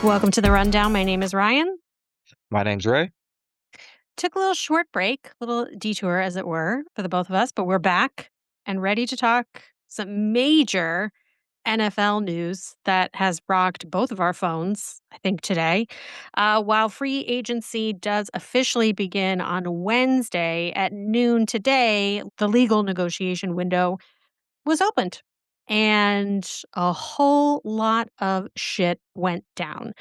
Welcome to the Rundown. My name is Ryan. My name's Ray. Took a little short break, little detour, as it were, for the both of us, but we're back and ready to talk some major NFL news that has rocked both of our phones, I think, today. While free agency does officially begin on Wednesday at noon today, the legal negotiation window was opened and a whole lot of shit went down.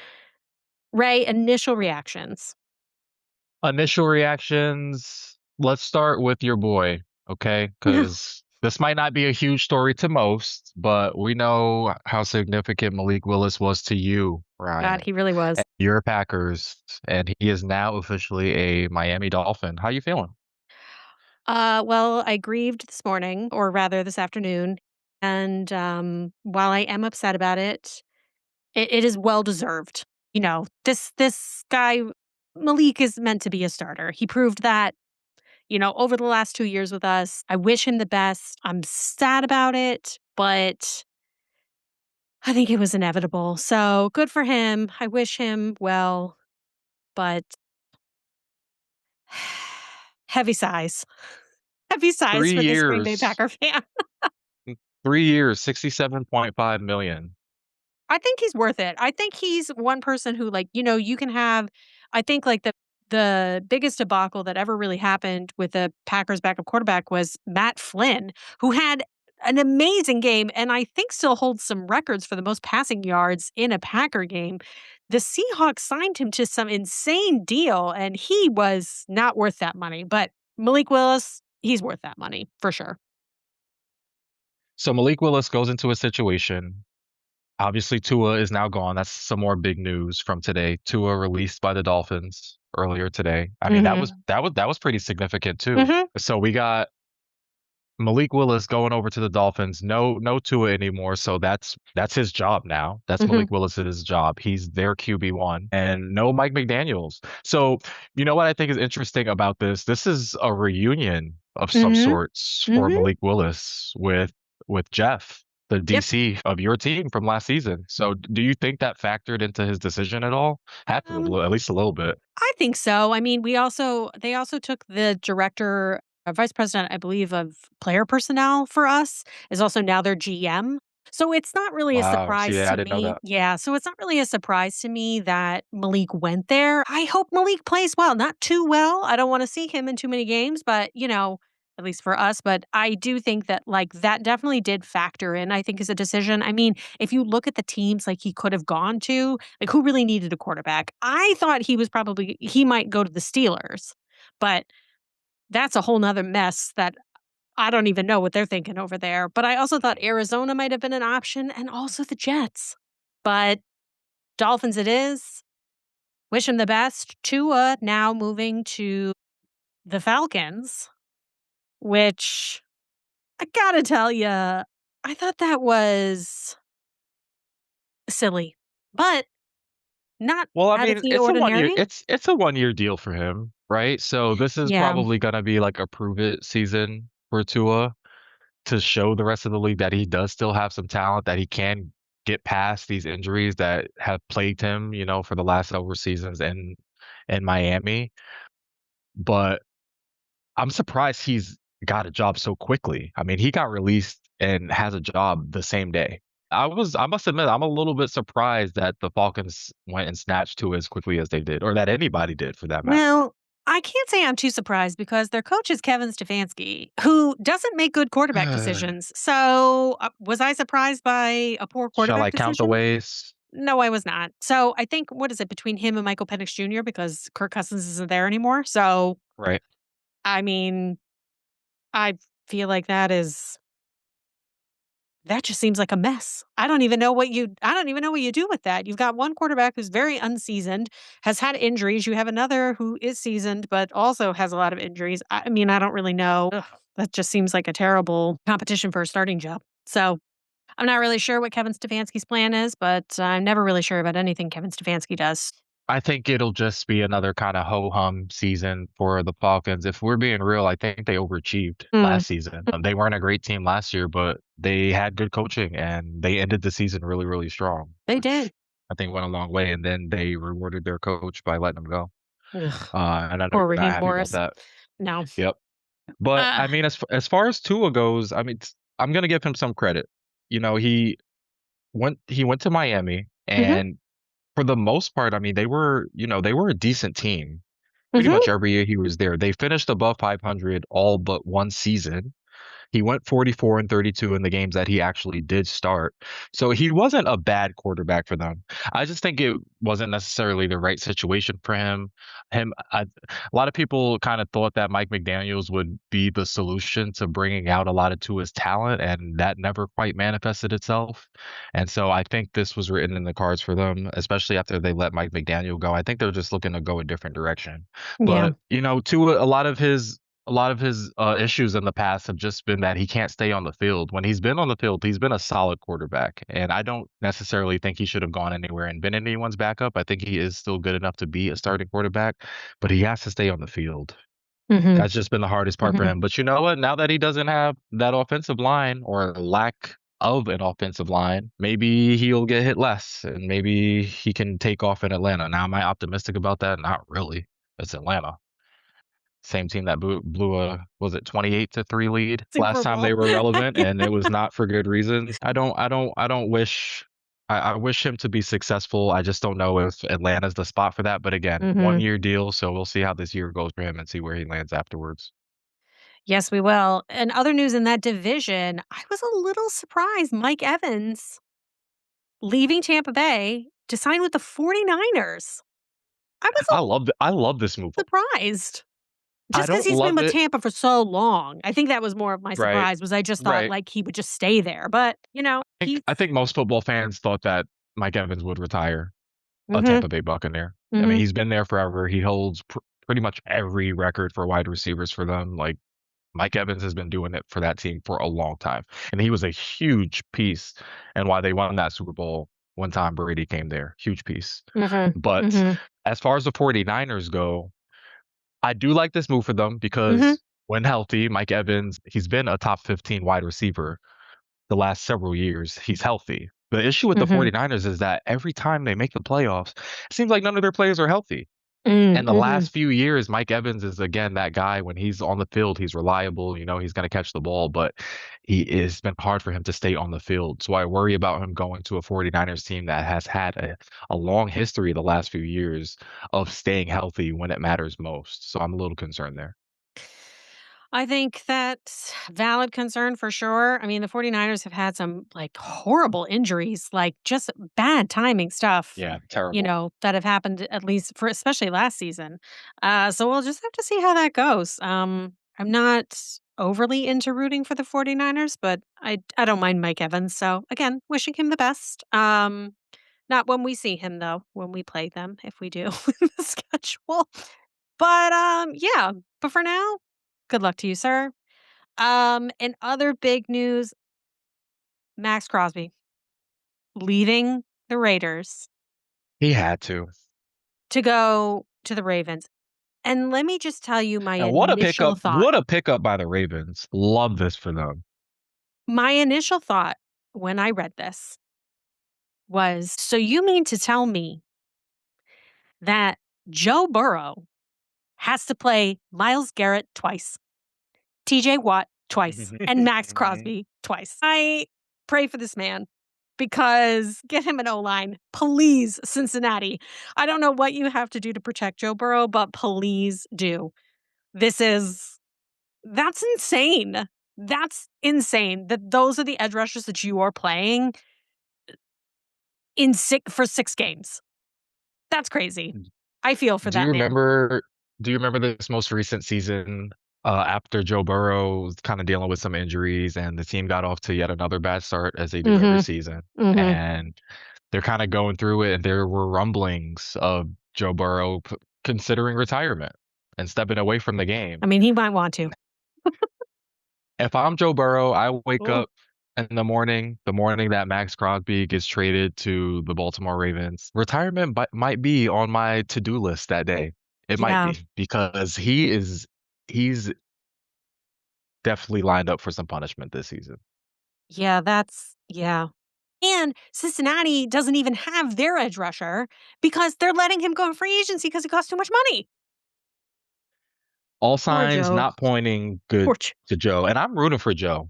Ray, initial reactions. Initial reactions. Let's start with your boy, okay? Because this might not be a huge story to most, but we know how significant Malik Willis was to you, God, Ryan. he really was. And your Packers, and he is now officially a Miami Dolphin. How you feeling? Well, I grieved this morning, or rather this afternoon, and while I am upset about it, it is well deserved. This guy Malik is meant to be a starter. He proved that, over the last 2 years with us. I wish him the best. I'm sad about it, but I think it was inevitable. So good for him. I wish him well, but heavy sighs. Heavy sighs Three for this Green Bay years, Packer fan. 3 years, 67.5 million. I think he's worth it. I think he's one person who, like, you can have. I think, like, the biggest debacle that ever really happened with the Packers backup quarterback was Matt Flynn, who had an amazing game and I think still holds some records for the most passing yards in a Packer game. The Seahawks signed him to some insane deal and he was not worth that money, but Malik Willis, he's worth that money for sure. So Malik Willis goes into a situation. Obviously, Tua is now gone. That's some more big news from today. Tua released by the Dolphins earlier today. I mean, that was Mhm. that was that was pretty significant too. Mhm. So we got Malik Willis going over to the Dolphins. No Tua anymore. So that's his job now. That's Mhm. Malik Willis's job. He's their QB1, and no Mike McDaniels. So you know what I think is interesting about this? This is a reunion of some Mhm. sorts for Mhm. Malik Willis with Jeff, the Yep. DC of your team from last season. So do you think that factored into his decision at all? Had to, Um at least a little bit. I think so. I mean, they also took the director, vice president, I believe, of player personnel for us, is also now their GM. So it's not really a Wow. See, surprise yeah, to I didn't know me. that. Yeah, so it's not really a surprise to me that Malik went there. I hope Malik plays well, not too well. I don't want to see him in too many games, but at least for us, but I do think that, like, that definitely did factor in, I think, as a decision. I mean, if you look at the teams like he could have gone to, like, who really needed a quarterback? I thought he might go to the Steelers, but that's a whole nother mess that I don't even know what they're thinking over there. But I also thought Arizona might have been an option and also the Jets. But Dolphins it is. Wish him the best. Tua now moving to the Falcons, which I gotta tell you, I thought that was silly, but not Well, I out of mean, the it's a 1 year ordinary. it's a 1 year deal for him, right? So this is Yeah. probably gonna be like a prove it season for Tua to show the rest of the league that he does still have some talent, that he can get past these injuries that have plagued him, for the last several seasons in Miami. But I'm surprised he's got a job so quickly. I mean, he got released and has a job the same day. I must admit, I'm a little bit surprised that the Falcons went and snatched to as quickly as they did, or that anybody did for that matter. Well, I can't say I'm too surprised because their coach is Kevin Stefanski, who doesn't make good quarterback decisions. So, was I surprised by a poor Shall quarterback I count the decision? ways? No, I was not. So, I think what is it between him and Michael Penix Jr. because Kirk Cousins isn't there anymore. So, Right. I mean, I feel like that just seems like a mess. I don't even know what you do with that. You've got one quarterback who's very unseasoned, has had injuries. You have another who is seasoned but also has a lot of injuries. I mean, I don't really know. Ugh, that just seems like a terrible competition for a starting job. So, I'm not really sure what Kevin Stefanski's plan is, but I'm never really sure about anything Kevin Stefanski does. I think it'll just be another kind of ho-hum season for the Falcons. If we're being real, I think they overachieved Mm, last season. They weren't a great team last year, but they had good coaching and they ended the season really, really strong. they did. I think went a long way, and then they rewarded their coach by letting him go. Ugh, And I know poor you're not Raheem happy about Morris. that. No. Yep. But Uh, I mean, as far as Tua goes, I mean, I'm gonna give him some credit. You know, he went to Miami, mhm, and for the most part, I mean, they were a decent team. Pretty mhm, much every year he was there. They finished above 500 all but one season. He went 44 and 32 in the games that he actually did start. So he wasn't a bad quarterback for them. I just think it wasn't necessarily the right situation for him. A lot of people kind of thought that Mike McDaniels would be the solution to bringing out a lot of Tua's talent, and that never quite manifested itself. And so I think this was written in the cards for them, especially after they let Mike McDaniel go. I think they were just looking to go a different direction. yeah. But, Tua, a lot of his issues in the past have just been that he can't stay on the field. When he's been on the field, he's been a solid quarterback, and I don't necessarily think he should have gone anywhere and been anyone's backup. I think he is still good enough to be a starting quarterback, but he has to stay on the field. Mhm, That's just been the hardest part for mhm. him. But you know what? Now that he doesn't have that offensive line or lack of an offensive line, maybe he'll get hit less and maybe he can take off in Atlanta. Now, am I optimistic about that? Not really. It's Atlanta. Same team that blew a was it 28-3 lead last Super time they Bowl. were relevant, Yeah. and it was not for good reason. I don't wish I wish him to be successful. I just don't know if Atlanta's the spot for that. But again, Mhm. 1 year deal, so we'll see how this year goes for him and see where he lands afterwards. Yes, we will. And other news in that division, I was a little surprised Mike Evans leaving Tampa Bay to sign with the 49ers. I was I love this move. surprised. I Just because 'cause don't he's been love with it. Tampa for so long. I think that was more of my Right. surprise was I just thought, Right. like, he would just stay there, but, he's I think most football fans thought that Mike Evans would retire a Mhm, Tampa Bay Buccaneer. I mean, mhm, he's been there forever. He holds pretty much every record for wide receivers for them. Like Mike Evans has been doing it for that team for a long time, and he was a huge piece in why they won that Super Bowl when Tom Brady came there. Huge piece. mhm, But mhm, as far as the 49ers go, I do like this move for them mhm, because when healthy, Mike Evans, he's been a top 15 wide receiver the last several years. He's healthy. The issue with the mhm, 49ers is that every time they make the playoffs, it seems like none of their players are healthy. And the mhm. last few years, Mike Evans is again that guy when he's on the field, he's reliable, he's going to catch the ball, but it's been hard for him to stay on the field. So I worry about him going to a 49ers team that has had a long history the last few years of staying healthy when it matters most. So I'm a little concerned there. I think that's valid concern for sure. I mean, the 49ers have had some, like, horrible injuries, like, just bad timing stuff, Yeah, terrible. that have happened at least for especially last season. So we'll just have to see how that goes. I'm not overly into rooting for the 49ers, but I don't mind Mike Evans, so, again, wishing him the best. Not when we see him, though, when we play them, if we do in the schedule. But, yeah. But for now, good luck to you, sir. In other big news, Max Crosby leaving the Raiders He had to. to go to the Ravens. And let me just tell you my And what a initial pickup. thought. What a pickup by the Ravens. Love this for them. My initial thought when I read this was, so you mean to tell me that Joe Burrow has to play Miles Garrett twice? TJ Watt twice, and Max Crosby twice. I pray for this man because get him an O-line, please, Cincinnati. I don't know what you have to do to protect Joe Burrow, but please do. This is that's insane. That's insane that those are the edge rushers that you are playing in 6 games. That's crazy. I feel for Do you that man. remember do you remember this most recent season, after Joe Burrow was kinda dealing with some injuries and the team got off to yet another bad start as they do every Mhm. season, Mhm. and they're kinda going through it, and there were rumblings of Joe Burrow considering retirement and stepping away from the I game. mean, he might want to. If I'm Joe Burrow, I wake Oh, up in the morning that Max Crosby gets traded to the Baltimore Ravens. Retirement might be on my to-do list that day. It might yeah. be because he's definitely lined up for some punishment this season. Yeah, that's yeah. And Cincinnati doesn't even have their edge rusher because they're letting him go in free agency because it costs too much money. All Poor signs Joe. not pointing good Poor Joe. to Joe, and I'm rooting for Joe.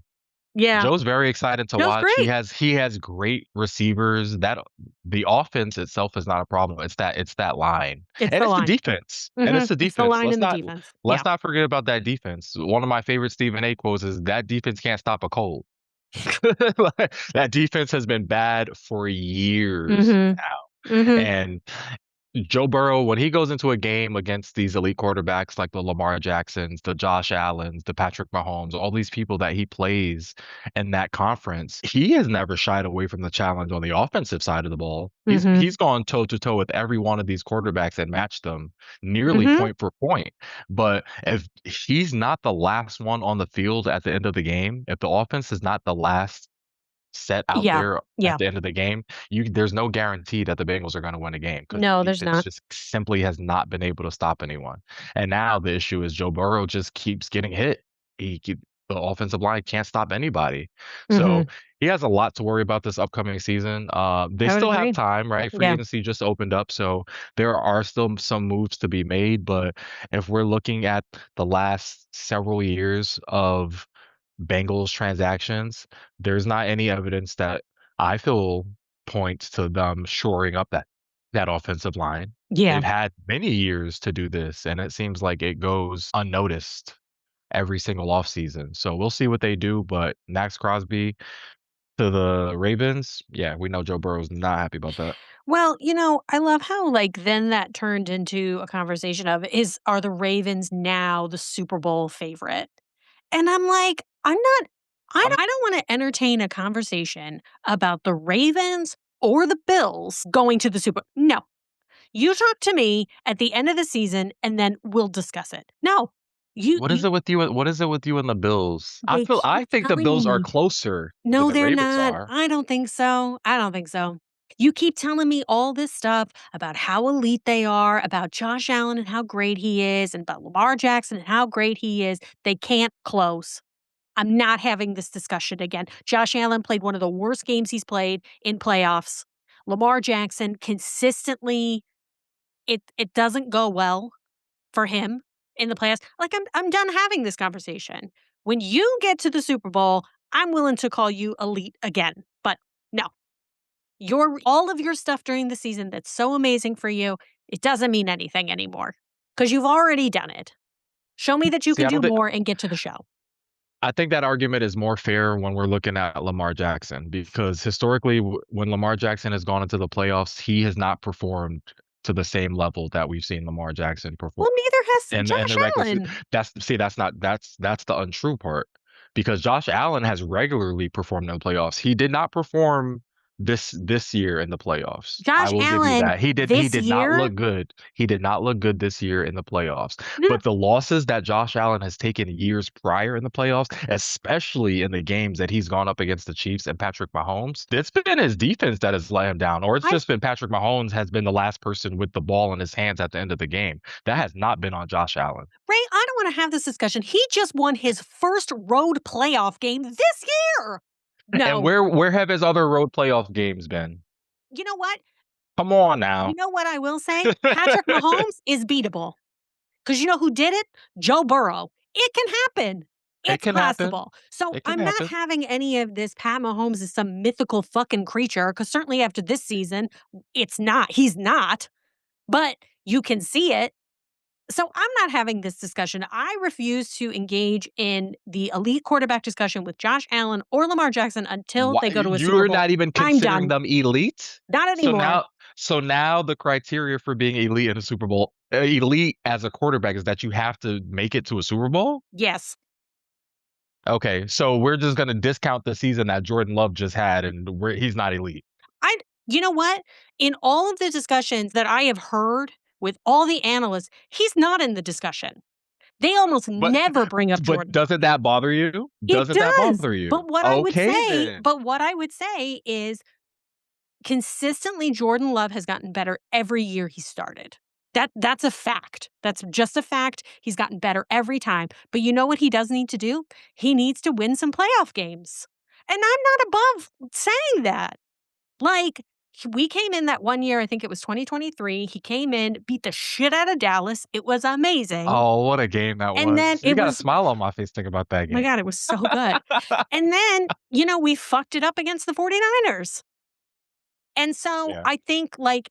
Yeah. Joe's very excited to Joe's watch. He great. has he has great receivers. That the offense itself is not a problem. It's that line. It's And the it's the line. defense. And it's the It's the defense. line Let's and the not defense. let's Yeah. not forget about that defense. One of my favorite Stephen A quotes is that defense can't stop a cold. Like, that defense has been bad for years Mhm. now. Mhm. And Joe Burrow, when he goes into a game against these elite quarterbacks like the Lamar Jacksons, the Josh Allens, the Patrick Mahomes, all these people that he plays in that conference, he has never shied away from the challenge on the offensive side of the ball. He's Mhm. he's gone toe to toe with every one of these quarterbacks and matched them nearly Mhm. point for point. But if he's not the last one on the field at the end of the game, if the offense is not the last set out Yeah. there at Yeah. the end of the game, there's no guarantee that the Bengals are going to win a game because the No, there's defense not. just simply has not been able to stop anyone. And now the issue is Joe Burrow just keeps getting hit. The offensive line can't stop anybody. So Mhm. he has a lot to worry about this upcoming season. They I would still have agree. time, right? Free Yeah. agency just opened up, so there are still some moves to be made. But if we're looking at the last several years of Bengals transactions, there's not any evidence that I feel points to them shoring up that offensive line. Yeah. They've had many years to do this, and it seems like it goes unnoticed every single offseason. So we'll see what they do. But Max Crosby to the Ravens, yeah, we know Joe Burrow's not happy about that. Well, I love how like then that turned into a conversation of are the Ravens now the Super Bowl favorite? And I'm like, I'm not I don't want to entertain a conversation about the Ravens or the Bills going to the Super. No. You talk to me at the end of the season and then we'll discuss it. No. What is You it with you? What is it with you and the Bills? they I keep think the telling Bills are me closer than no, the they're Ravens not. are. I don't think so. I don't think so. You keep telling me all this stuff about how elite they are, about Josh Allen and how great he is, and about Lamar Jackson and how great he is. They can't close. I'm not having this discussion again. Josh Allen played one of the worst games he's played in playoffs. Lamar Jackson consistently, it doesn't go well for him in the playoffs. Like I'm done having this conversation. When you get to the Super Bowl, I'm willing to call you elite again. But no, your all of your stuff during the season that's so amazing for you, it doesn't mean anything anymore because you've already done it. Show me that you See, can do more and get to the show. I think that argument is more fair when we're looking at Lamar Jackson because historically, when Lamar Jackson has gone into the playoffs, he has not performed to the same level that we've seen Lamar Jackson perform Well, neither has in Josh the regular season. Allen. That's the untrue part because Josh Allen has regularly performed in the playoffs. He did not perform this year in the playoffs. I Josh will give you Allen that. He this did not year. look good. He did not look good this year in the playoffs. No, no, But the losses that Josh Allen has taken years prior in the playoffs, especially in the games that he's gone up against the Chiefs and Patrick Mahomes, it's been his defense that has let him down, or it's I just been Patrick Mahomes has been the last person with the ball in his hands at the end of the game. That has not been on Josh Allen. Ray, I don't want to have this discussion. He just won his first road playoff game this year. And No. where have his other road playoff games been? You know what? Come on You now. know what I will say? Patrick Mahomes is beatable. Because you know who did it? Joe Burrow. It can happen. It It's can happen. possible. So It can I'm not happen. having any of this. Pat Mahomes is some mythical fucking creature. Because certainly after this season, it's not. He's not. But you can see it. So I'm not having this discussion. I refuse to engage in the elite quarterback discussion with Josh Allen or Lamar Jackson until Why they go to a Super you're Bowl. not even I'm considering done. them elite? Not So anymore. now so now the criteria for being elite in a Super Bowl, elite as a quarterback is that you have to make it to a Super Bowl? Yes. Okay, so we're just gonna discount the season that Jordan Love just had, and he's not elite. I You know what? In all of the discussions that I have heard with all the analysts, he's not in the discussion. They almost But never bring up but Jordan. doesn't that bother you? It Doesn't that does. bother you? Okay then. But what I would say is consistently Jordan Love has gotten better every year he started. That's a fact. That's just a fact. He's gotten better every time. But you know what he does need to do? He needs to win some playoff games. And I'm not above saying that. Like, we came in that one year, I think it was 2023, he came in, beat the shit out of Dallas, it was amazing, Oh, what a game that and then was. You it got a was smile on my face thinking about that oh my game. god, it was so good. And then, we fucked it up against the 49ers. And so Yeah. I think like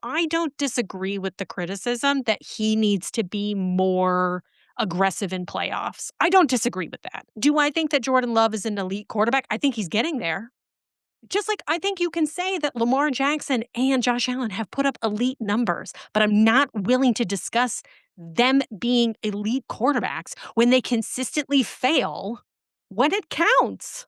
I don't disagree with the criticism that he needs to be more aggressive in playoffs. I don't disagree with that. Do I think that Jordan Love is an elite quarterback? I think he's getting there. Just like I think you can say that Lamar Jackson and Josh Allen have put up elite numbers, but I'm not willing to discuss them being elite quarterbacks when they consistently fail when it counts.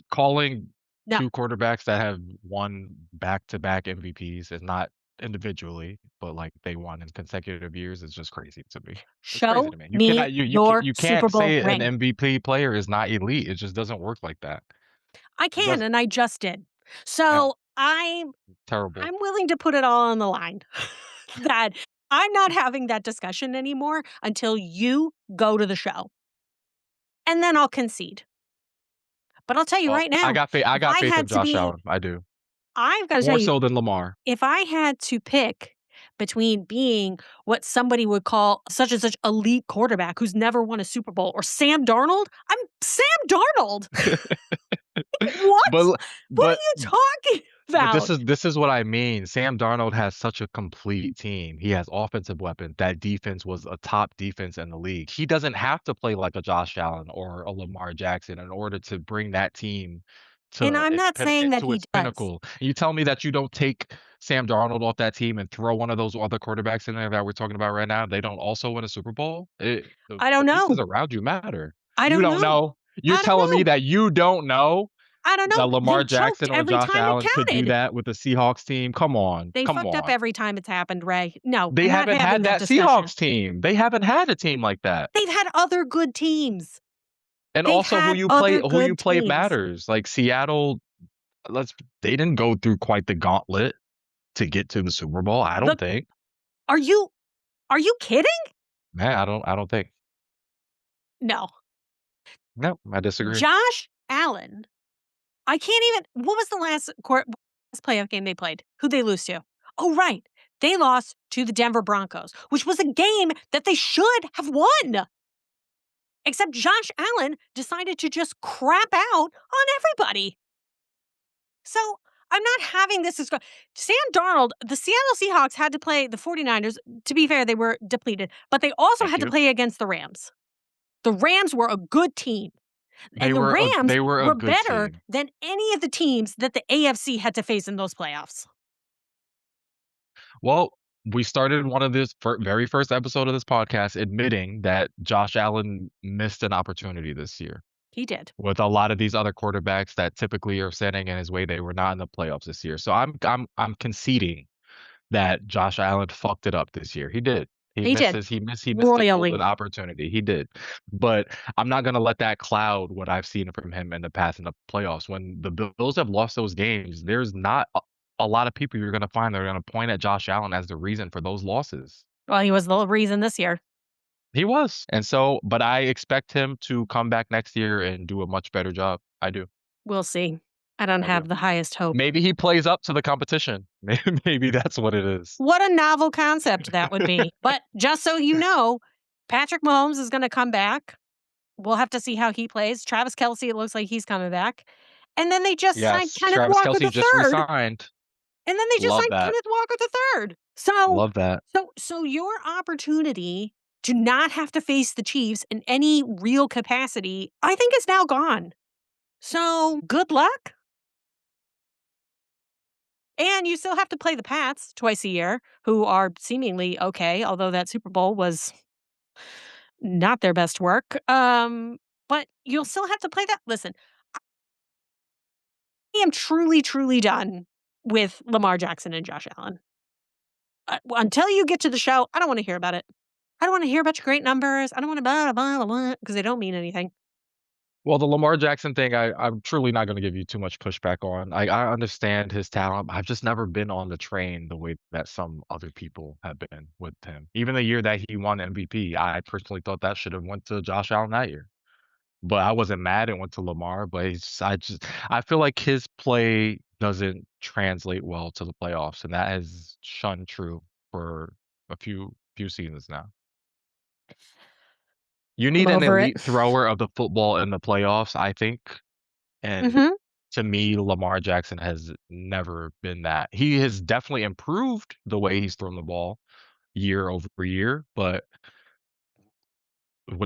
Calling No, 2 quarterbacks that have won back-to-back MVPs is not individually, but, like, they won in consecutive years is just crazy to me. It's crazy show to me. You me cannot your you Super can't Bowl say an ring. MVP player is not elite. It just doesn't work like that. I It can, doesn't. and I just did. Yeah, So I'm terrible. willing to put it all on the line that I'm not having that discussion anymore until you go to the show, and then I'll concede. But I'll tell you Well, right now, I if got I faith in had to Josh be Allen. I do. I've gotta tell More you, so than Lamar. if I had to pick between being what somebody would call such and such elite quarterback who's never won a Super Bowl or Sam Darnold, I'm Sam Darnold. But What? l What are but you talking But about? this is what I mean. Sam Darnold has such a complete team. He has offensive weapons. That defense was a top defense in the league. He doesn't have to play like a Josh Allen or a Lamar Jackson in order to bring that team And to I'm not saying that to he its does. pinnacle. You tell me that you don't take Sam Darnold off that team and throw one of those other quarterbacks in there that we're talking about right now, they don't also win a Super Bowl? I The don't pieces know. around you matter. I You don't don't know. know. You're I don't telling me know. that you don't know? I don't That know. They Lamar choked Jackson or every Josh time it Allen could do counted. that with the Seahawks team? Come on, They come fucked up on. every time it's happened, Ray. No, They I'm not haven't having had that that discussion. Seahawks team. They haven't had a team like that. They've had other good teams. And They've also had other who you good play teams. matters. Like Seattle, let's they didn't go through quite the gauntlet to get to the Super Bowl, I The don't think. are you are you kidding? Man, I don't think. No. No, I disagree. Josh Allen, I can't even what was the last playoff game they played? Who'd they lose to? Oh, right. They lost to the Denver Broncos, which was a game that they should have won. Except Josh Allen decided to just crap out on everybody. So I'm not having this as Sam Darnold, the Seattle Seahawks had to play the 49ers. To be fair, they were depleted, but they also Thank had to you. play against the Rams. The Rams were a good team, and the Rams They were a were good better team. than any of the teams that the AFC had to face in those playoffs. Well, we started one of this very first episode of this podcast admitting that Josh Allen missed an opportunity this year. He did. With a lot of these other quarterbacks that typically are standing in his way, they were not in the playoffs this year. So I'm conceding that Josh Allen fucked it up this year. He did. He did. He missed a golden Royally. opportunity. He did. But I'm not gonna let that cloud what I've seen from him in the past in the playoffs. When the Bills have lost those games, there's not a lot of people you're gonna find that are gonna point at Josh Allen as the reason for those losses. Well, he was the reason this year. He was. And so but I expect him to come back next year and do a much better job. I do. We'll see. I don't I do. have the highest hope. Maybe he plays up to the competition. Maybe that's what it is. What a novel concept that would be. But just so you know, Patrick Mahomes is going to come back. We'll have to see how he plays. Travis Kelce, it looks like he's coming back. And then they just signed Yes, Kenneth Travis Walker Kelce the just third. resigned. And then they just Love signed that. Kenneth Walker the third. So, Love that. so your opportunity to not have to face the Chiefs in any real capacity, I think is now gone. So good luck. And you still have to play the Pats twice a year, who are seemingly okay, although that Super Bowl was not their best work. But you'll still have to play that. Listen, I am truly, truly done with Lamar Jackson and Josh Allen. Until you get to the show, I don't want to hear about it. I don't want to hear about your great numbers. I don't want to blah, blah, blah, blah, because they don't mean anything. Well, the Lamar Jackson thing, I'm truly not gonna give you too much pushback on. I understand his talent. I've just never been on the train the way that some other people have been with him. Even the year that he won MVP, I personally thought that should have went to Josh Allen that year. But I wasn't mad it went to Lamar, but I feel like his play doesn't translate well to the playoffs, and that has shone true for a few seasons now. You I'm need an over it. elite thrower of the football in the playoffs, I think, and Mhm. to me, Lamar Jackson has never been that. He has definitely improved the way he's thrown the ball year over year, but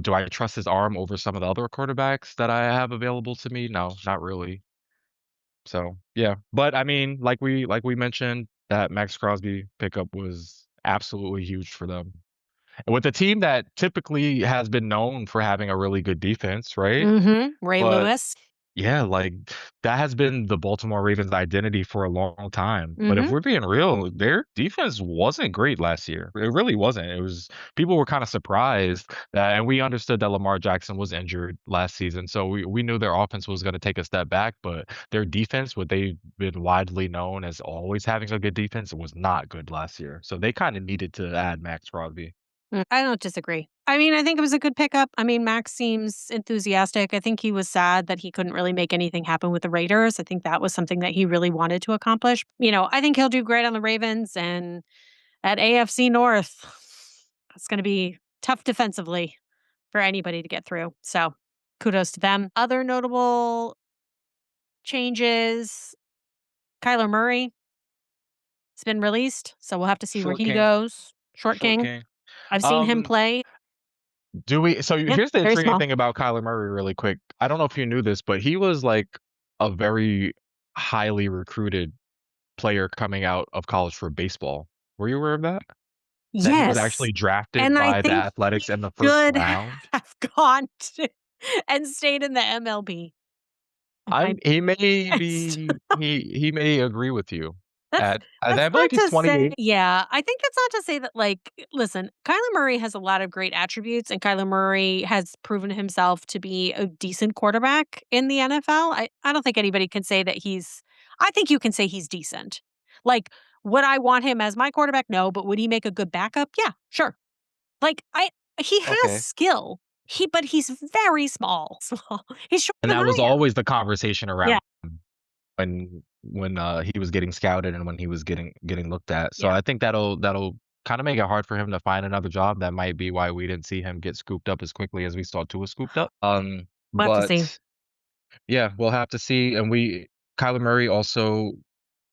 do I trust his arm over some of the other quarterbacks that I have available to me? No, not really. So, yeah. But I mean, like we mentioned, that Max Crosby pickup was absolutely huge for them. And with a team that typically has been known for having a really good defense, right? Mhm. Ray But Lewis. yeah, like, that has been the Baltimore Ravens' identity for a long time, but if Mhm. we're being real, their defense wasn't great last year. It really wasn't. It was people were kinda surprised that and we understood that Lamar Jackson was injured last season, so we knew their offense was gonna take a step back, but their defense, what they've been widely known as always having a good defense, was not good last year, so they kinda needed to add Max Crosby. I don't disagree. I mean, I think it was a good pickup. I mean, Max seems enthusiastic. I think he was sad that he couldn't really make anything happen with the Raiders. I think that was something that he really wanted to accomplish. I think he'll do great on the Ravens and at AFC North. It's going to be tough defensively for anybody to get through. So, kudos to them. Other notable changes, Kyler Murray has been released, so we'll have to see where Short he king, goes. Short short king. king. I've seen him Um play. Do we so Yeah, here's the very intriguing small. thing about Kyler Murray really quick. I don't know if you knew this, but he was like a very highly recruited player coming out of college for baseball. Were you aware of that? That he was Yes, actually drafted and I by the think Athletics he in the first should round? have gone to and stayed in the MLB, if I'm I'm he may honest. be he may agree with you. At That's I not believe he's to say 28. yeah, I think that's not to say that, like listen, Kyler Murray has a lot of great attributes, and Kyler Murray has proven himself to be a decent quarterback in the NFL. I don't think anybody can say that he's I think you can say he's decent. Like, would I want him as my quarterback? No, but would he make a good backup? Yeah, sure. Like, he has Okay. skill. But he's very small. Small. He's shorter And than that was I am. always the conversation Yeah, around when he was getting scouted and when he was getting looked at. So yeah. I think that'll kinda make it hard for him to find another job. That might be why we didn't see him get scooped up as quickly as we saw Tua scooped up. We'll have to see. But yeah, we'll have to see. And Kyler Murray also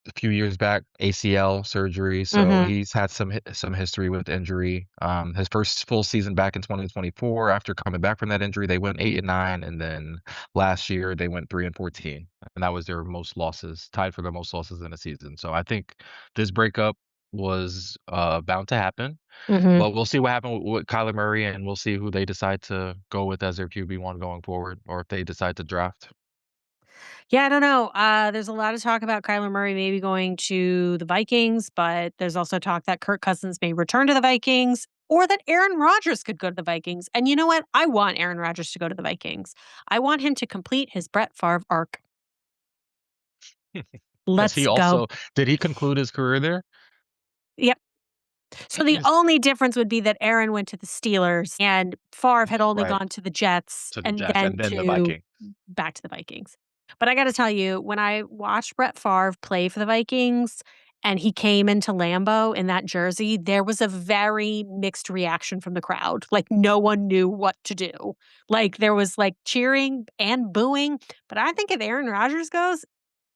a few years back, ACL surgery, so Mhm. he's had some history with injury. His first full season back in 2024, after coming back from that injury, they went 8-9, and then last year they went 3-14, and that was their most losses, tied for their most losses in a season. So I think this breakup was bound to happen, Mhm. but we'll see what happened with Kyler Murray, and we'll see who they decide to go with as their QB1 going forward, or if they decide to draft. Yeah, I don't know. There's a lot of talk about Kyler Murray maybe going to the Vikings, but there's also talk that Kirk Cousins may return to the Vikings or that Aaron Rodgers could go to the Vikings. And you know what? I want Aaron Rodgers to go to the Vikings. I want him to complete his Brett Favre arc. Does he Let's go. also did he conclude his career there? Yep. So the only difference would be that Aaron went to the Steelers and Favre had only Right. gone to the Jets To the and Jets then and then the to Viking. back to the Vikings. But I gotta tell you, when I watched Brett Favre play for the Vikings and he came into Lambeau in that jersey, there was a very mixed reaction from the crowd. Like, no one knew what to do. Like, there was, like, cheering and booing, but I think if Aaron Rodgers goes,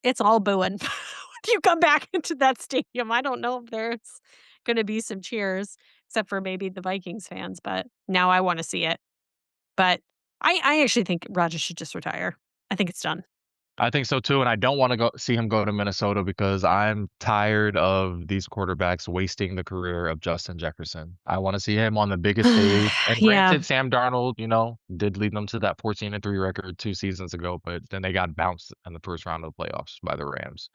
it's all booing. When you come back into that stadium, I don't know if there's gonna be some cheers, except for maybe the Vikings fans, but now I wanna see it. But I actually think Rodgers should just retire. I think it's done. I think so too, and I don't wanna go see him go to Minnesota because I'm tired of these quarterbacks wasting the career of Justin Jefferson. I wanna see him on the biggest stage, and Yeah, granted, Sam Darnold, did lead them to that 14-3 record 2 seasons ago, but then they got bounced in the first round of the playoffs by the Rams.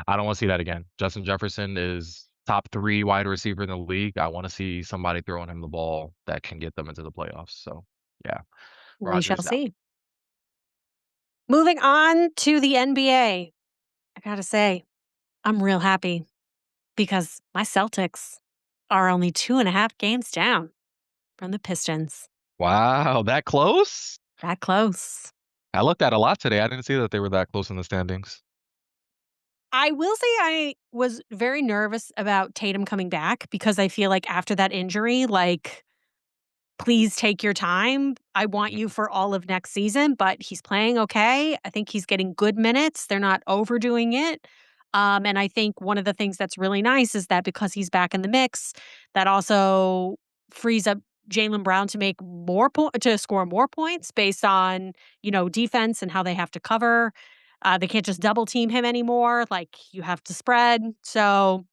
I don't wanna see that again. Justin Jefferson is top 3 wide receiver in the league. I wanna see somebody throwing him the ball that can get them into the playoffs, so, yeah, we shall Rodgers now. see. Moving on to the NBA. I gotta say, I'm real happy because my Celtics are only 2.5 games down from the Pistons. Wow, that close? That close. I looked at a lot today. I didn't see that they were that close in the standings. I will say I was very nervous about Tatum coming back because I feel like after that injury, like, please take your time. I want you Mhm. for all of next season, but he's playing okay. I think he's getting good minutes. They're not overdoing it. And I think one of the things that's really nice is that because he's back in the mix, that also frees up Jalen Brown to make to score more points based on, defense and how they have to cover. They can't just double team him anymore. Like you have to spread. So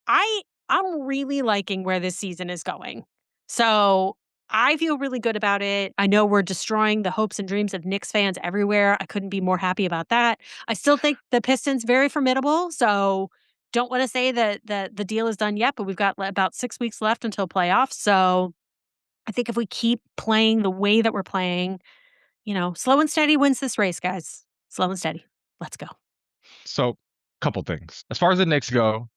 I I'm really liking where this season is going. So, I feel really good about it. I know we're destroying the hopes and dreams of Knicks fans everywhere. I couldn't be more happy about that. I still think the Pistons very formidable, so don't wanna say that the deal is done yet, but we've got about 6 weeks left until playoffs. So, I think if we keep playing the way that we're playing, slow and steady wins this race, guys. Slow and steady. Let's go. So, couple things. As far as the Knicks go,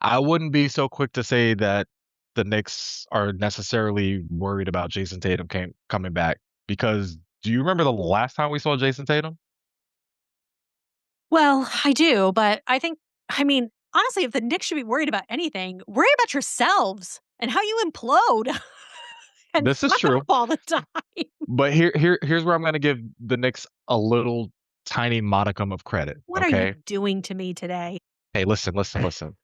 I wouldn't be so quick to say that the Knicks are necessarily worried about Jason Tatum coming back because do you remember the last time we saw Jason Tatum? Well, I do, but I mean, honestly, if the Knicks should be worried about anything, worry about yourselves and how you implode and This is fuck up true, all the time. but here's where I'm gonna give the Knicks a little tiny modicum of credit, What are you okay? doing to me today? Hey, listen, listen, listen.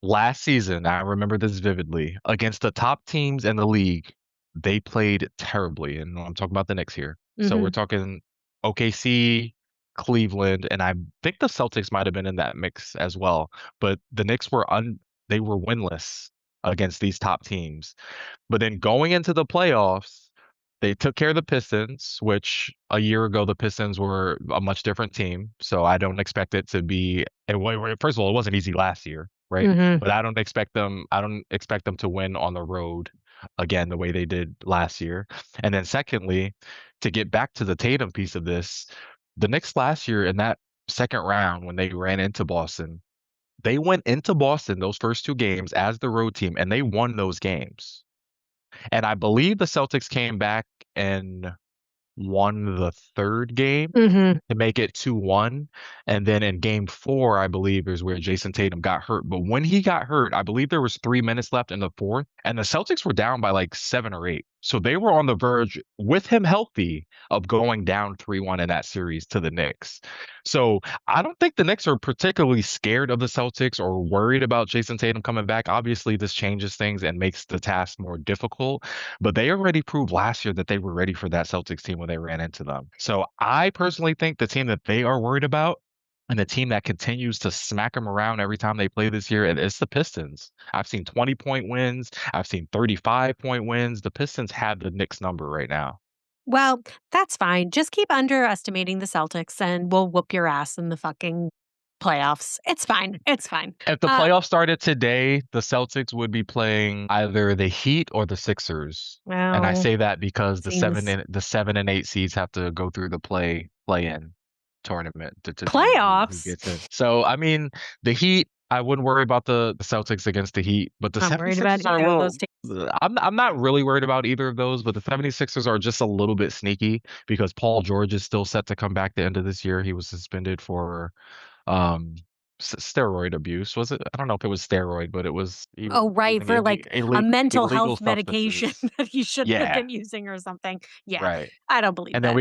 Last season, I remember this vividly, against the top teams in the league, they played terribly, and I'm talking about the Knicks here. So we're Mhm. talking OKC, Cleveland, and I think the Celtics might have been in that mix as well, but the Knicks they were winless against these top teams. But then going into the playoffs, they took care of the Pistons, which a year ago the Pistons were a much different team. So I don't expect it to be. First of all, it wasn't easy last year, right? Mhm. But I don't expect them. I don't expect them to win on the road again the way they did last year. And then secondly, to get back to the Tatum piece of this, the Knicks last year in that second round when they ran into Boston, they went into Boston those first two games as the road team and they won those games. And I believe the Celtics came back and won the third game Mhm. to make it 2-1. And then in game 4, I believe is where Jason Tatum got hurt. But when he got hurt, I believe there was 3 minutes left in the fourth, and the Celtics were down by like 7 or 8. So they were on the verge with him healthy of going down 3-1 in that series to the Knicks. So I don't think the Knicks are particularly scared of the Celtics or worried about Jason Tatum coming back. Obviously, this changes things and makes the task more difficult, but they already proved last year that they were ready for that Celtics team when they ran into them. So I personally think the team that they are worried about and the team that continues to smack them around every time they play this year, it's the Pistons. I've seen 20-point wins. I've seen 35-point wins. The Pistons have the Knicks number right now. Well, that's fine. Just keep underestimating the Celtics and we'll whoop your ass in the fucking playoffs. It's fine. It's fine. If the Uh, playoffs started today, the Celtics would be playing either the Heat or the Sixers. And I well, say that because seems the 7 and 8 seeds have to go through the play in tournament to determine who playoffs. gets in. So I mean, the Heat, I wouldn't worry about the Celtics against the Heat, but the Not worried about 76ers are a either of those little teams. I'm not really worried about either of those, but the 76ers are just a little bit sneaky because Paul George is still set to come back the end of this year. He was suspended for um steroid abuse. Was it? I don't know if it was steroid, but it was he was Oh, right, using for, like, a mental illegal health medication substances. that he shouldn't have Yeah, been using or something. Yeah, right. I don't believe And then that.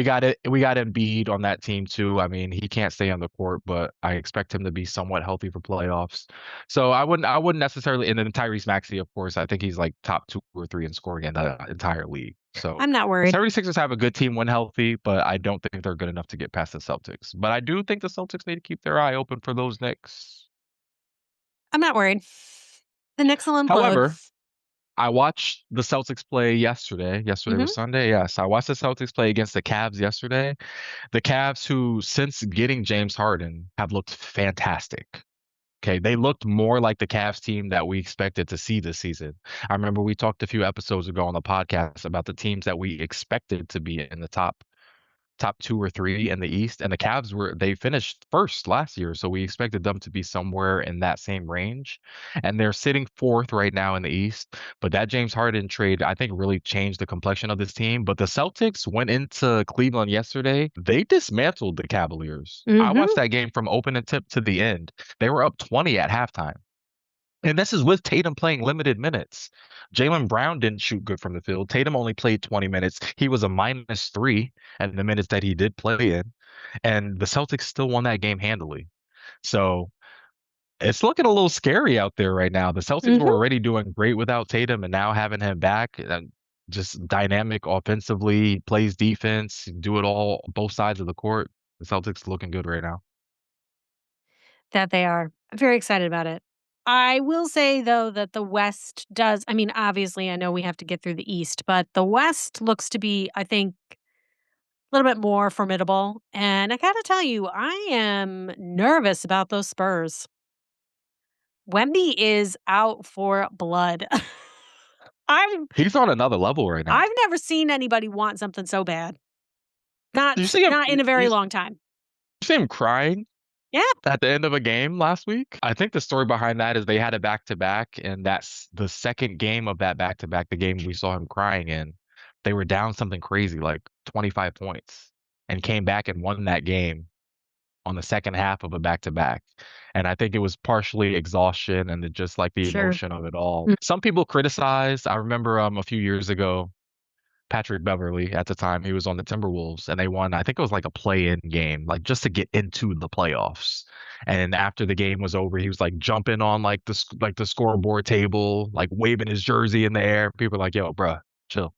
we got Embiid on that team too. I mean, he can't stay on the court, but I expect him to be somewhat healthy for playoffs. So I wouldn't necessarily, and then Tyrese Maxey, of course, I think he's like top 2 or 3 in scoring in the entire league. So I'm not the worried. 76ers have a good team when healthy, but I don't think they're good enough to get past the Celtics. But I do think the Celtics need to keep their eye open for those Knicks. I'm not worried. The Knicks will implode. However, I watched the Celtics play yesterday. Yesterday was Mhm. Sunday. Yes, I watched the Celtics play against the Cavs yesterday. The Cavs, who since getting James Harden have looked fantastic. Okay, they looked more like the Cavs team that we expected to see this season. I remember we talked a few episodes ago on the podcast about the teams that we expected to be in the top top 2 or 3 in the East, and the Cavs they finished 1st last year, so we expected them to be somewhere in that same range, and they're sitting 4th right now in the East, but that James Harden trade, I think, really changed the complexion of this team, but the Celtics went into Cleveland yesterday, they dismantled the Cavaliers. I watched Mhm. that game from opening tip to the end. They were up 20 at halftime. And this is with Tatum playing limited minutes. Jaylen Brown didn't shoot good from the field. Tatum only played 20 minutes. He was a -3 in the minutes that he did play in, and the Celtics still won that game handily. So it's looking a little scary out there right now. The Celtics were Mhm. already doing great without Tatum, and now having him back, just dynamic offensively, plays defense, do it all both sides of the court. The Celtics looking good right now. That they are. I'm very excited about it. I will say though that the West does I mean, obviously I know we have to get through the East, but the West looks to be, I think, a little bit more formidable. And I gotta tell you, I am nervous about those Spurs. Wemby is out for blood. I'm He's on another level right now. I've never seen anybody want something so bad. Did you see him? Not in a very long time. You see him crying Yeah, at the end of a game last week? I think the story behind that is they had a back-to-back, and that's the second game of that back-to-back, the game we saw him crying in. They were down something crazy, like 25 points, and came back and won that game on the second half of a back-to-back. And I think it was partially exhaustion and just like the sure. emotion of it all. Some people criticized. I remember a few years ago, Patrick Beverly at the time, he was on the Timberwolves and they won, I think it was like a play-in game, like just to get into the playoffs. And after the game was over, he was like jumping on like the scoreboard table, like waving his jersey in the air. People are like, "Yo, bruh, chill.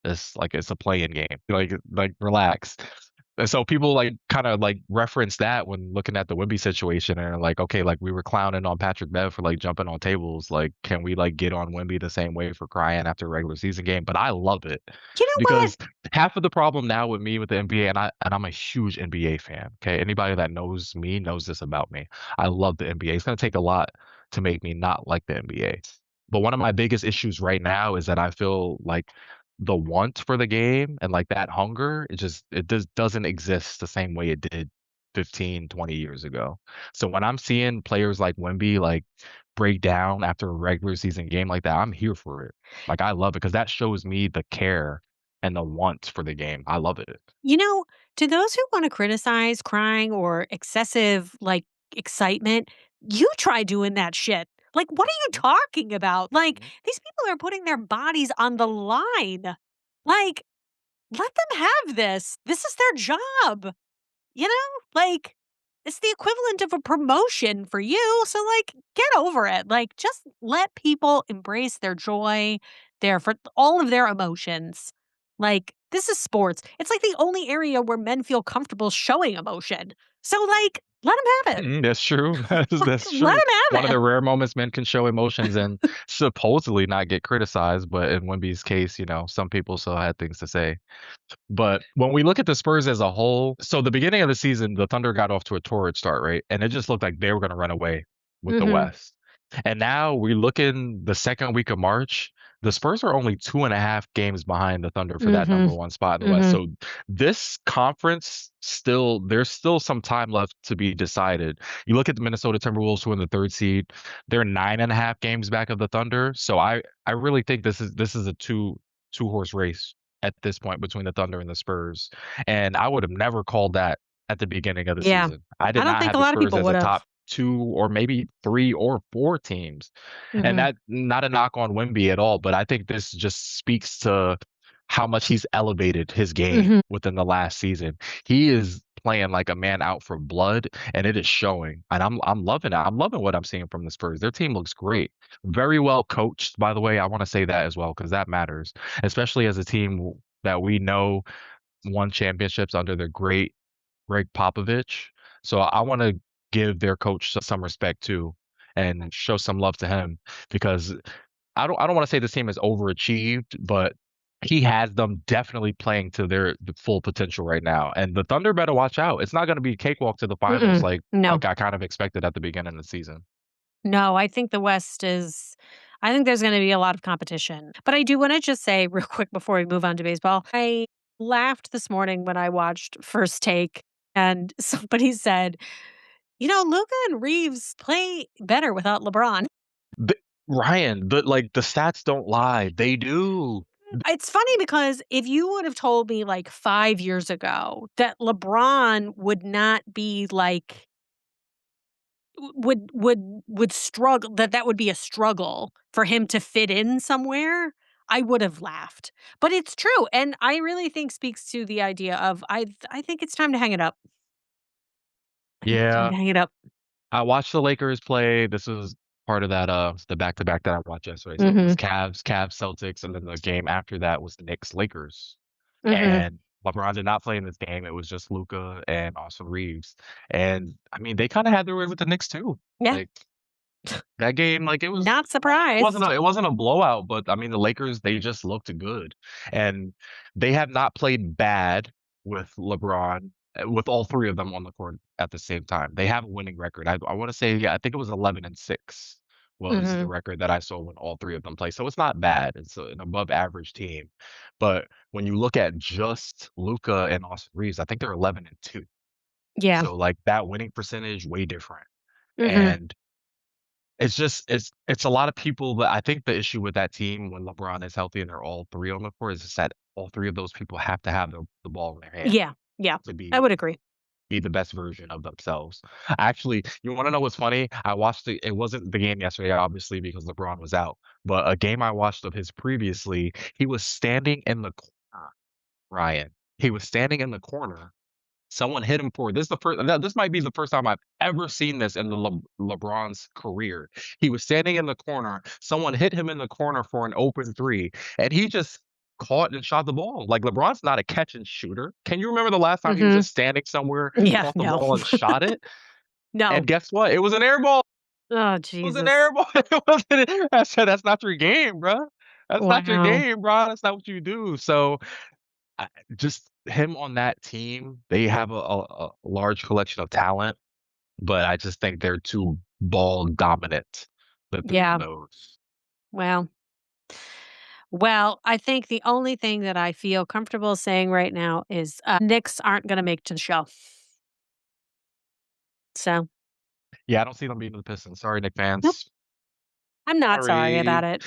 It's a play-in game. Like relax." And so people like kind of like reference that when looking at the Wemby situation and are like, okay, like we were clowning on Patrick Bev for like jumping on tables. Like, can we like get on Wemby the same way for crying after a regular season game? But I love it You know what? because half of the problem now with me with the NBA, and I'm a huge NBA fan. Okay, anybody that knows me knows this about me. I love the NBA. It's gonna take a lot to make me not like the NBA. But one of my biggest issues right now is that I feel like the want for the game and like that hunger, it doesn't exist the same way it did 15, 20 years ago. So when I'm seeing players like Wemby like break down after a regular season game like that, I'm here for it. Like I love it because that shows me the care and the want for the game. I love it. You know, to those who want to criticize crying or excessive like excitement, you try doing that shit. Like, what are you talking about? Like, Mhm. these people are putting their bodies on the line. Like, let them have this. This is their job. You know? Like, it's the equivalent of a promotion for you, so, like, get over it. Like, just let people embrace their joy, their for all of their emotions. Like, this is sports. It's, like, the only area where men feel comfortable showing emotion. So, like, let them have it. That's true. Like, That's let true. them One of have it. the rare moments men can show emotions and supposedly not get criticized, but in Wemby's case, some people still had things to say. But when we look at the Spurs as a whole, so the beginning of the season, the Thunder got off to a torrid start, right? And it just looked like they were going to run away with the Mhm. West. And now we look in the second week of March, the Spurs are only 2.5 games behind the Thunder for that Mhm. number one spot in the West. Mhm. So this conference there's still some time left to be decided. You look at the Minnesota Timberwolves who are in the third seed, they're 9.5 games back of the Thunder. So I really think this is a two horse race at this point between the Thunder and the Spurs. And I would have never called that at the beginning of the Yeah. season. I I did don't not think have a the lot of Spurs people as a would have. top two or maybe three or four teams. And Mhm. that not a knock on Wemby at all, but I think this just speaks to how much he's elevated his game Mhm. within the last season. He is playing like a man out for blood, and it is showing. And I'm loving it. I'm loving what I'm seeing from the Spurs. Their team looks great. Very well coached, by the way. I want to say that as well because that matters, especially as a team that we know won championships under the great Greg Popovich. So I want to give their coach some respect too and show some love to him because I don't want to say this team has overachieved, but he has them definitely playing to the full potential right now. And the Thunder better watch out. It's not going to be cakewalk to the finals Mm-mm. No. like I kind of expected at the beginning of the season. No, I think the West is I think there's gonna be a lot of competition. But I do wanna just say real quick before we move on to baseball, I Laughed this morning when I watched First Take and somebody said, Luca and Reeves play better without LeBron. The Ryan, the stats don't lie. They do. It's funny because if you would have told me like 5 years ago that LeBron would not be like would struggle, that would be a struggle for him to fit in somewhere, I would have laughed. But it's true, and I really think speaks to the idea of I think it's time to hang it up. I think it's time Yeah. to hang it up. I watched the Lakers play. This was part of that, the back-to-back that I watched yesterday. So it was Mhm. Cavs, Celtics, and then the game after that was the Knicks, Lakers. Mhm. And LeBron did not play in this game. It was just Luka and Austin Reeves. And I mean, they kind of had their way with the Knicks too. Yeah, Like that game, like it was not surprised. it wasn't a blowout, but I mean the Lakers, they just looked good. And they have not played bad with LeBron, with all three of them on the court at the same time. They have a winning record. I want to say, yeah, I think it was 11-6 was the Mhm. record that I saw when all three of them play. So it's not bad. It's an above average team. But when you look at just Luca and Austin Reeves, I think they're 11-2. Yeah. So like that winning percentage way different. Mhm. And it's just it's a lot of people, but I think the issue with that team when LeBron is healthy and they're all 3 on the court is just that all 3 of those people have to have the ball in their hand Yeah. Yeah. to I would agree. be the best version of themselves. Actually, you wanna know what's funny? I watched it wasn't the game yesterday, obviously, because LeBron was out, but a game I watched of his previously, he was standing in the corner, Ryan. He was standing in the corner. Someone hit him for this might be the first time I've ever seen this in the LeBron's career. He was standing in the corner, someone hit him in the corner for an open 3, and he just caught and shot the ball. Like, LeBron's not a catch and shooter. Can you remember the last time he was Mhm. just standing somewhere, Yeah, caught the no. ball and shot it? No. And guess what? It was an air ball. Oh, It was an Jesus. air ball. It wasn't I said, "That's not your game, bruh. That's not your Wow. game, bro. That's not what you do." So I just him on that team, they have a large collection of talent, but I just think they're too ball dominant, the 3 of Yeah. those. Well well, I think the only thing that I feel comfortable saying right now is, Knicks aren't gonna make to the show. So, Yeah, I don't see them beating the Pistons. Sorry, Knick nope, fans. I'm not sorry about Sorry. it.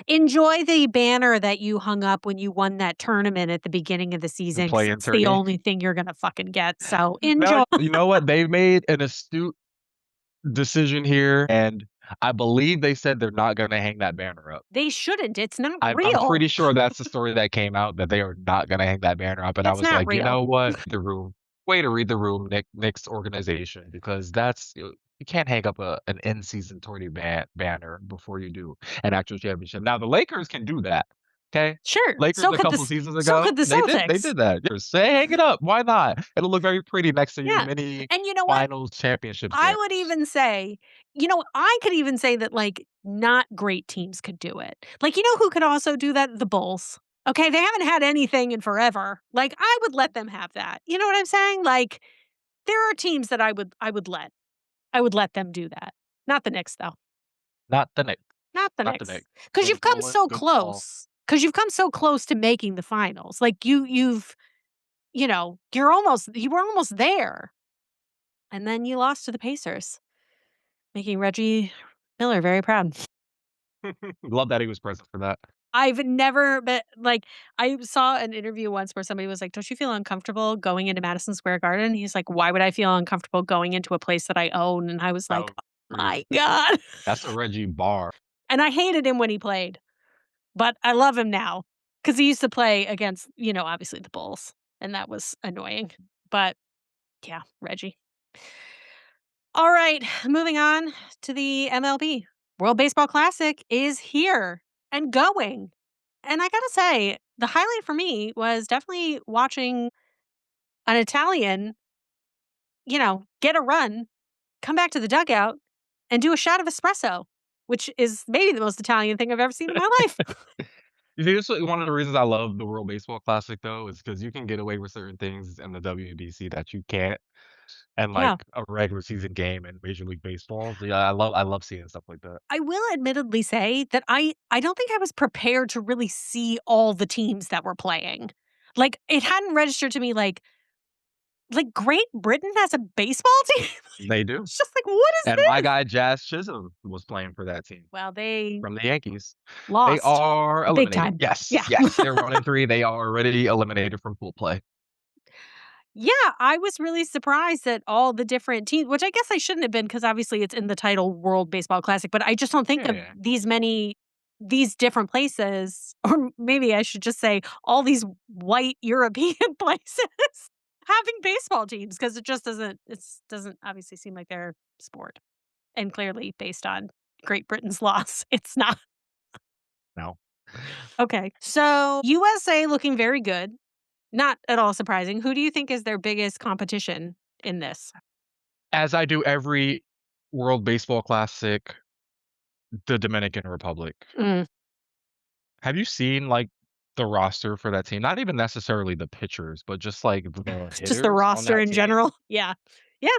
Enjoy the banner that you hung up when you won that tournament at the beginning of the The season, 'cause play-in it's the tourney. only thing you're gonna fucking get, so Now, enjoy. you know what? They made an astute decision here, and I believe they said they're not gonna hang that banner up. They shouldn't, it's not I'm real. pretty sure that's the story that came out, that they are not gonna hang that banner up, and I It's was not like, "You real. know what? The room way to read the room, Nick's organization, because that's you can't hang up an in-season tourney banner before you do an actual championship." Now, the Lakers can do that, okay? Sure, Lakers a couple seasons so ago, could the they Celtics. did that. Just say, "Hang it up, why not?" It'll look very pretty next to your Yeah, mini and you know what? finals championships I would banners. even say, I could even say that, like, not great teams could do it. Like, who could also do that? The Bulls. Okay, they haven't had anything in forever. Like, I would let them have that. You know what I'm saying? Like, there are teams that I would let them do that. Not the Knicks, though. Not the Knicks, Not the not the Knicks, Knicks. because 'Cause And you've you know come what? so Good call. close. Because 'Cause you've come so close to making the finals. Like, you were almost there, and then you lost to the Pacers, making Reggie Miller very proud. Love that he was present for that. I've never been like, I saw an interview once where somebody was like, "Don't you feel uncomfortable going into Madison Square Garden?" He's like, "Why would I feel uncomfortable going into a place that I own?" And I was That like, was "Oh my crazy. god." That's a Reggie bar. And I hated him when he played, but I love him now because he used to play against, obviously the Bulls, and that was annoying. But yeah, Reggie. All right, moving on to the MLB. World Baseball Classic is here and going. And I gotta say, the highlight for me was definitely watching an Italian, get a run, come back to the dugout, and do a shot of espresso, which is maybe the most Italian thing I've ever seen in my life. You see, this is one of the reasons I love the World Baseball Classic, though, is because you can get away with certain things in the WBC that you can't in, like, Yeah. a regular season game in Major League Baseball. So, yeah, I love seeing stuff like that. I will admittedly say that I don't think I was prepared to really see all the teams that were playing. Like, it hadn't registered to me, like, Great Britain has a baseball team? They do. It's just like, "What is And my this?" guy Jazz Chisholm was playing for that team Well, they from the Yankees. They lost are big eliminated. time. Yes, Yeah. yes, they're 1-3. They are already eliminated from pool play. Yeah, I was really surprised at all the different teams, which I guess I shouldn't have been because obviously it's in the title World Baseball Classic, but I just don't think of Yeah. these different places, or maybe I should just say all these white European places having baseball teams because it just doesn't obviously seem like their sport. And clearly based on Great Britain's loss, it's not. No. Okay. So USA looking very good. Not at all surprising. Who do you think is their biggest competition in this? As I do every World Baseball Classic, the Dominican Republic. Mm, Have you seen, like, the roster for that team? Not even necessarily the pitchers, but just, like, the just the hitters on roster that in team? general. Yeah. Yeah.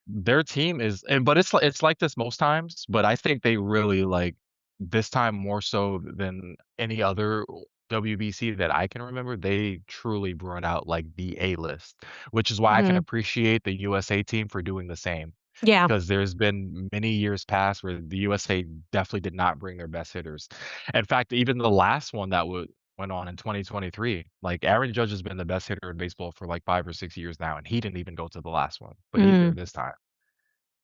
Their team is but it's like this most times, but I think they really, like, this time more so than any other WBC that I can remember, they truly brought out, like, the A-list, which is why I can Mhm. appreciate the USA team for doing the same. Yeah. Because there's been many years past where the USA definitely did not bring their best hitters. In fact, even the last one that went on in 2023, like, Aaron Judge has been the best hitter in baseball for, like, 5 or 6 years now, and he didn't even go to the last one, but he's there Mm, this time.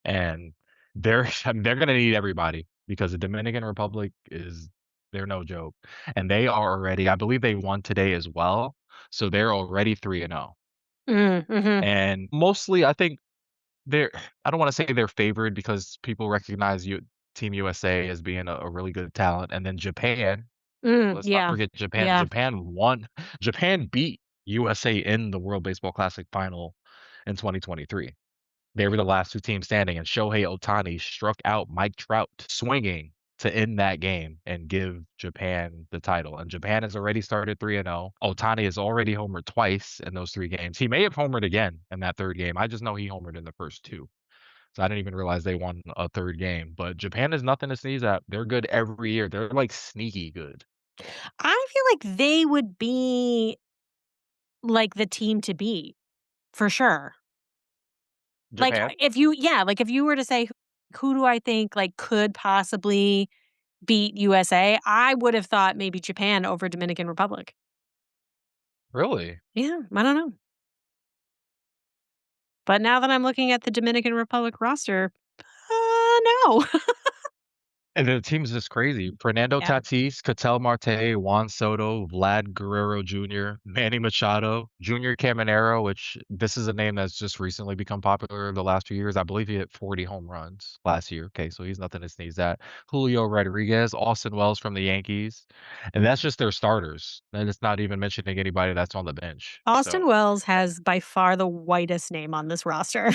And they're I mean, they're gonna need everybody because the Dominican Republic is they're no joke. And they are already I believe they won today as well, so they're already 3-0. mhm. And mostly, I think they're I don't wanna say they're favored because people recognize Team USA as being a really good talent, and then Japan, let's not Yeah. forget Japan. Yeah. Japan beat USA in the World Baseball Classic final in 2023. They were the last 2 teams standing, and Shohei Ohtani struck out Mike Trout swinging to end that game and give Japan the title, and Japan has already started 3-0. Ohtani has already homered twice in those 3 games. He may have homered again in that 3rd game. I just know he homered in the first 2. So I didn't even realize they won a 3rd game, but Japan is nothing to sneeze at. They're good every year. They're, like, sneaky good. I feel like they would be, like, the team to beat, for sure. Like, Japan? like, if you were to say, "Who do I think, like, could possibly beat USA?" I would have thought maybe Japan over Dominican Republic. Really? Yeah, I don't know. But now that I'm looking at the Dominican Republic roster, no. And the team's just crazy. Fernando Yeah. Tatis, Ketel Marte, Juan Soto, Vlad Guerrero Jr., Manny Machado, Junior Caminero, which this is a name that's just recently become popular the last few years. I believe he hit 40 home runs last year. Okay, so he's nothing to sneeze at. Julio Rodriguez, Austin Wells from the Yankees. And that's just their starters. And it's not even mentioning anybody that's on the bench. Austin So Wells has by far the whitest name on this roster,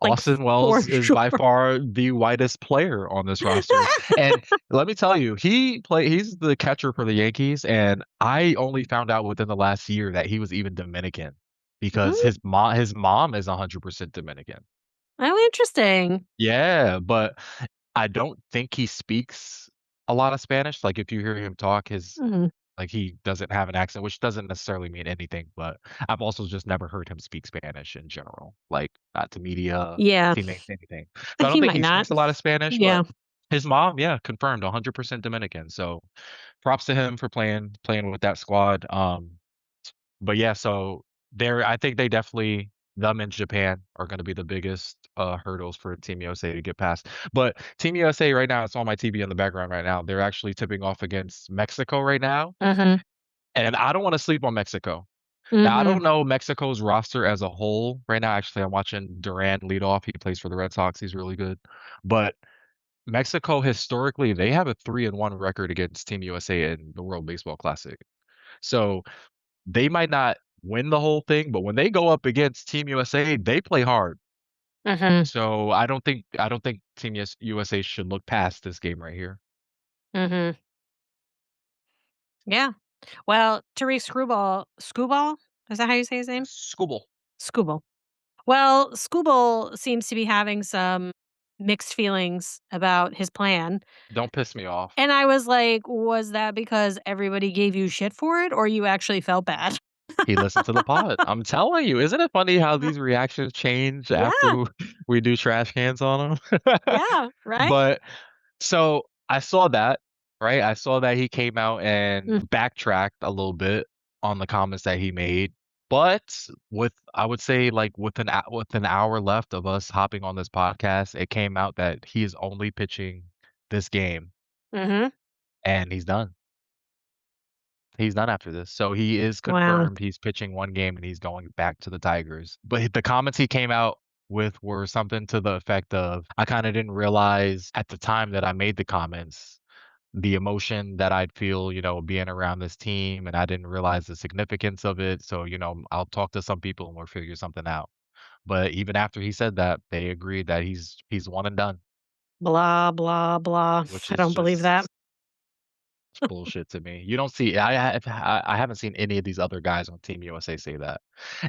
like, Austin for Wells is sure. by far the whitest player on this roster, and let me tell you, he's the catcher for the Yankees, and I only found out within the last year that he was even Dominican because Mm, his mom is 100% Dominican. oh, interesting. Yeah, but I don't think he speaks a lot of Spanish, like, if you hear him talk, Mhm. he doesn't have an accent, which doesn't necessarily mean anything, but I've also just never heard him speak Spanish in general, like, not to media, Yeah, teammates, anything. So I don't he think might he not. speaks a lot of Spanish, Yeah. but his mom, yeah, confirmed 100% Dominican, so props to him for playing with that squad, but yeah, so I think they definitely them and Japan are gonna be the biggest, hurdles for Team USA to get past. But Team USA right now, it's on my TV in the background right now. They're actually tipping off against Mexico right now, Mhm. and I don't wanna sleep on Mexico. Now, I Mhm. don't know Mexico's roster as a whole right now. Actually, I'm watching Duran lead off. He plays for the Red Sox. He's really good. But Mexico historically, they have a 3-1 record against Team USA in the World Baseball Classic. So they might not win the whole thing, but when they go up against Team USA, they play hard. Mhm. So I don't think Team USA should look past this game right here. Mhm. Yeah. Well, Tariq Skubal? Is that how you say his name? Skubal. Skubal. Well, Skubal seems to be having some mixed feelings about his plan, Don't piss me off. and I was like, "Was that because everybody gave you shit for it or you actually felt bad?" He listened to the pod. I'm telling you, isn't it funny how these reactions change Yeah, after we do trash cans on him? yeah, right? But so I saw that, right? I saw that he came out and Mm, backtracked a little bit on the comments that he made. But with I would say like with an hour left of us hopping on this podcast, it came out that he is only pitching this game mhm. and he's done. He's done after this. So he is Wow. confirmed he's pitching 1 game and he's going back to the Tigers. But the comments he came out with were something to the effect of, "I kinda didn't realize at the time that I made the comments, the emotion that I'd feel, being around this team, and I didn't realize the significance of it. So, I'll talk to some people and we'll figure something out." But even after he said that, they agreed that he's one and done, Blah, blah, blah. which I is don't believe that. just bullshit to me. You don't see I haven't seen any of these other guys on Team USA say that.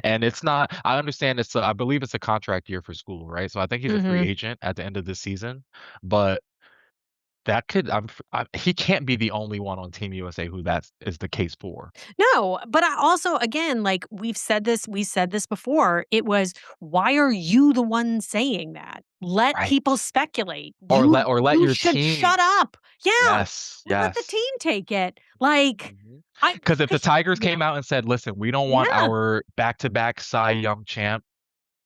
And it's not I understand I believe it's a contract year for School, right? So I think he's a free Mhm. agent at the end of this season, but that could he can't be the only one on Team USA who that is the case for. No, but I also again, like, we said this before, it was, "Why are you the one saying that? Let people Right. speculate. Or You let you your should shut team. up." Yeah, Yes, and let the yes. team take it. Like, I Because if the because Tigers yeah, came out and said, "Listen, we don't want yeah, our back-to-back Cy Young champ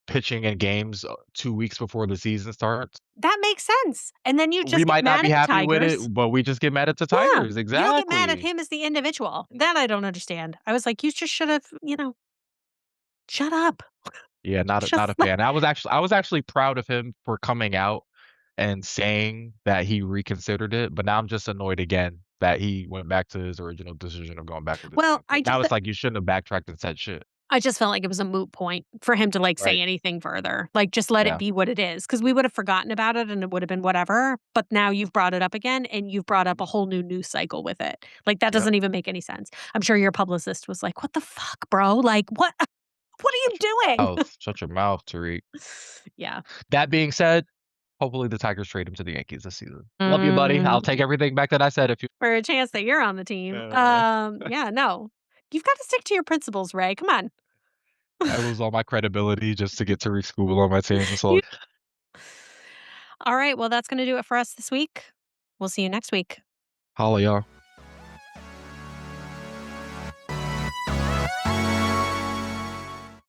pitching in games, 2 weeks before the season starts," that makes sense, and then you we just get might not mad be at the happy with it, Tigers. but we just get mad at the Yeah, Tigers. you don't get mad at Exactly. him as the individual. That I don't understand. I was like, "You just should have, shut up." Yeah, not a Just like fan. I was actually proud of him for coming out and saying that he reconsidered it, but now I'm just annoyed again that he went back to his original decision of going back with the well, team. Like, now it's like you shouldn't have backtracked and said shit. I just felt like it was a moot point for him to, like, say Right. anything further. Like, just let it Yeah. be what it is, because we would have forgotten about it and it would have been whatever, but now you've brought it up again and you've brought up a Mhm. whole new news cycle with it. Like, that Yep. doesn't even make any sense. I'm sure your publicist was like, "What the fuck, bro? Like, what are you doing?" Shut your mouth, Tariq. Yeah. That being said, hopefully the Tigers trade him to the Yankees this season. Love you, buddy. I'll Mm, take everything back that I said if you for a chance that you're on the team. uh, Yeah, no. You've gotta stick to your principles, Ray. Come on. I lose all my credibility just to get Tariq Skubal on my team. It's all You All right, well, that's gonna do it for us this week. We'll see you next week. holla, y'all.